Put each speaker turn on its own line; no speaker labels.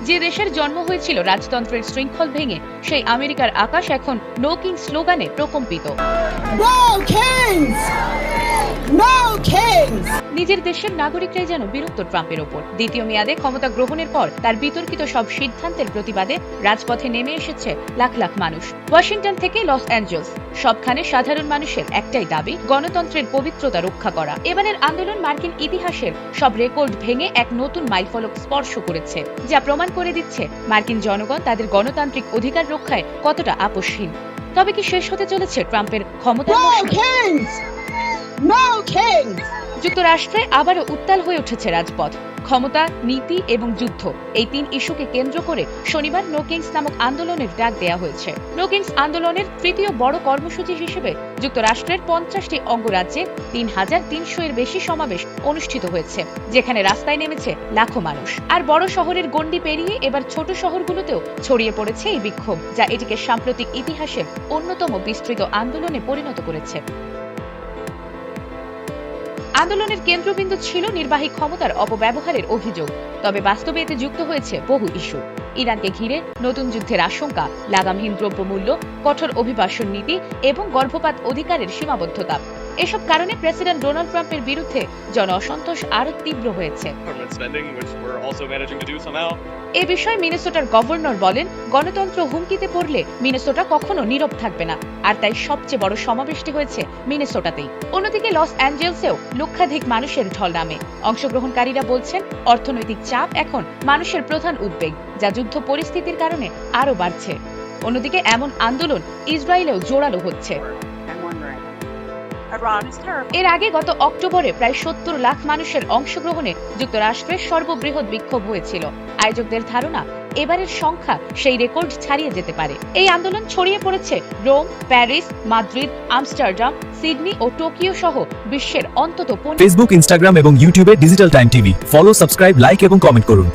যে দেশের জন্ম হয়েছিল রাজতন্ত্রের শৃঙ্খল ভেঙে, সেই আমেরিকার আকাশ এখন নো কিং স্লোগানে প্রকম্পিত। নিজের দেশের নাগরিকরাই যেন বিরক্ত ট্রাম্পের ওপর। দ্বিতীয় মেয়াদে ক্ষমতা গ্রহণের পর তার বিতর্কিত সব সিদ্ধান্তের প্রতিবাদে রাজপথে নেমে এসেছে লাখ লাখ মানুষ। ওয়াশিংটন থেকে লস অ্যাঞ্জেলস, সবখানে সাধারণ মানুষের একটাই দাবি, গণতন্ত্রের পবিত্রতা রক্ষা করা। এবারের আন্দোলন মার্কিন ইতিহাসের সব রেকর্ড ভেঙে এক নতুন মাইলফলক স্পর্শ করেছে, যা প্রমাণ করে দিচ্ছে মার্কিন জনগণ তাদের গণতান্ত্রিক অধিকার রক্ষায় কতটা আপোষহীন। তবে কি শেষ হতে চলেছে ট্রাম্পের ক্ষমতা? যুক্তরাষ্ট্রে আবারও উত্তাল হয়ে উঠেছে রাজপথ। ক্ষমতা, নীতি এবং যুদ্ধ, এই তিন ইস্যুকে কেন্দ্র করে শনিবার নো কিংস নামক আন্দোলনের ডাক দেওয়া হয়েছে। নো কিংস আন্দোলনের তৃতীয় বড় কর্মসূচি হিসেবে যুক্তরাষ্ট্রের 50টি অঙ্গরাজ্যে ৩,৩০০ এর বেশি সমাবেশ অনুষ্ঠিত হয়েছে, যেখানে রাস্তায় নেমেছে লাখো মানুষ। আর বড় শহরের গণ্ডি পেরিয়ে এবার ছোট শহরগুলোতেও ছড়িয়ে পড়েছে এই বিক্ষোভ, যা এটিকে সাম্প্রতিক ইতিহাসের অন্যতম বিস্তৃত আন্দোলনে পরিণত করেছে। আন্দোলনের কেন্দ্রবিন্দু ছিল নির্বাহী ক্ষমতার অপব্যবহারের অভিযোগ, তবে বাস্তবে এতে যুক্ত হয়েছে বহু ইস্যু। ইরানকে ঘিরে নতুন যুদ্ধের আশঙ্কা, লাগামহীন দ্রব্যমূল্য, কঠোর অভিবাসন নীতি এবং গর্ভপাত অধিকারের সীমাবদ্ধতা। এসব কারণে প্রেসিডেন্ট ডোনাল্ড ট্রাম্পের বিরুদ্ধে জন অসন্তোষ আরো তীব্র হয়েছে। এ বিষয়ে মিনেসোটার গভর্নর বলেন, গণতন্ত্র হুমকিতে পড়লে মিনেসোটা কখনো নীরব থাকবে না, আর তাই সবচেয়ে বড় সমাবেশটি হয়েছে মিনেসোটাতেই। অন্যদিকে লস অ্যাঞ্জেলসেও লক্ষাধিক মানুষের ঢল নামে। অংশগ্রহণকারীরা বলছেন, অর্থনৈতিক চাপ এখন মানুষের প্রধান উদ্বেগ, যা যুদ্ধ পরিস্থিতির কারণে আরো বাড়ছে। অন্যদিকে এমন আন্দোলন ইসরায়েলেও জোরালো হচ্ছে। এর আগে গত অক্টোবরে প্রায় ৭০ লাখ মানুষের অংশগ্রহণে যুক্তরাষ্ট্রের সর্ববৃহৎ বিক্ষোভ হয়েছিল। আয়োজকদের ধারণা, এবারের সংখ্যা সেই রেকর্ড ছাড়িয়ে যেতে পারে। এই আন্দোলন ছড়িয়ে পড়েছে Rome, Paris, Madrid, Amsterdam, Sydney ও টোকিও সহ বিশ্বের অন্তত
ফেসবুক, ইনস্টাগ্রাম এবং ইউটিউবে digital time TV follow, subscribe, like এবং কমেন্ট করুন।